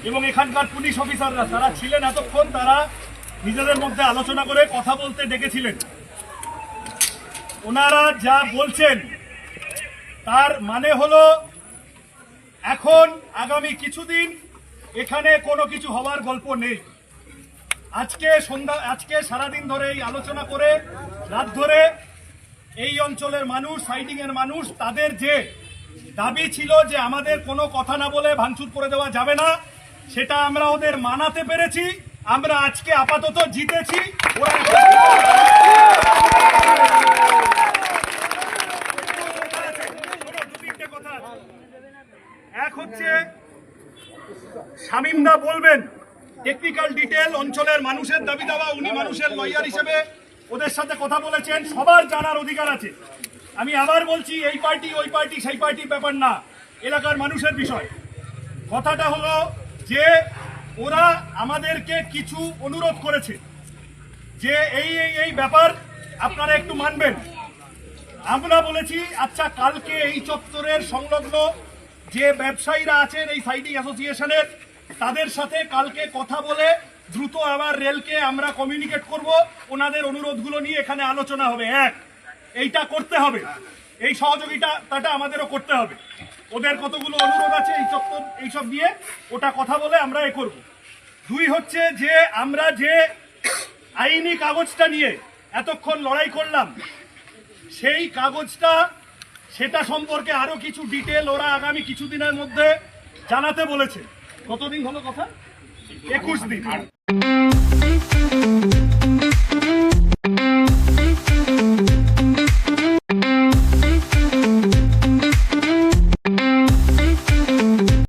এবং এখানকার পুলিশ অফিসাররা তারা ছিলেন এতক্ষণ, তারা নিজেদের মধ্যে আলোচনা করে কথা বলতে ডেকেছিলেন। ওনারা যা বলছেন তার মানে হলো এখন আগামী কিছুদিন এখানে কোনো কিছু হওয়ার গল্প নেই। আজকে সারাদিন ধরে এই আলোচনা করে রাত ধরে এই অঞ্চলের মানুষ, সাইডিং এর মানুষ, তাদের যে দাবি ছিল যে আমাদের কোনো কথা না বলে ভাঙচুর করে দেওয়া যাবে না, সেটা আমরা ওদের মানাতে পেরেছি। আমরা আজকে আপাতত জিতেছি। এক হচ্ছে শামীমদা বলবেন টেকনিক্যাল ডিটেল, অঞ্চলের মানুষের দাবি দাওয়া, উনি মানুষের লয়ার হিসেবে ওদের সাথে কথা বলেছেন, সবার জানার অধিকার আছে। আমি আবার বলছি, এই পার্টি ওই পার্টি সেই পার্টির ব্যাপার না, এলাকার মানুষের বিষয়। কথাটা হলো যে ওরা আমাদেরকে কিছু অনুরোধ করেছে যে এই ব্যাপার আপনারা একটু মানবেন। আমরা বলেছি আচ্ছা, কালকে এই চত্বরের সংলগ্ন যে ব্যবসায়ীরা আছেন এই সাইডিং অ্যাসোসিয়েশনের, তাদের সাথে কালকে কথা বলে দ্রুত আবার রেলকে আমরা কমিউনিকেট করব, ওনাদের অনুরোধগুলো নিয়ে এখানে আলোচনা হবে। এইটা করতে হবে, এই সহযোগিতাটা আমাদেরও করতে হবে। ওদের কতগুলো অনুরোধ আছে এই চত্বর এইসব নিয়ে, ওটা কথা বলে আমরা করব। দুই হচ্ছে যে আমরা যে আইনি কাগজটা নিয়ে এতক্ষণ লড়াই করলাম, সেই কাগজটা সেটা সম্পর্কে আরো কিছু ডিটেল ওরা আগামী কিছুদিনের মধ্যে জানাতে বলেছে। কতদিন হলো কথা? 21 দিন।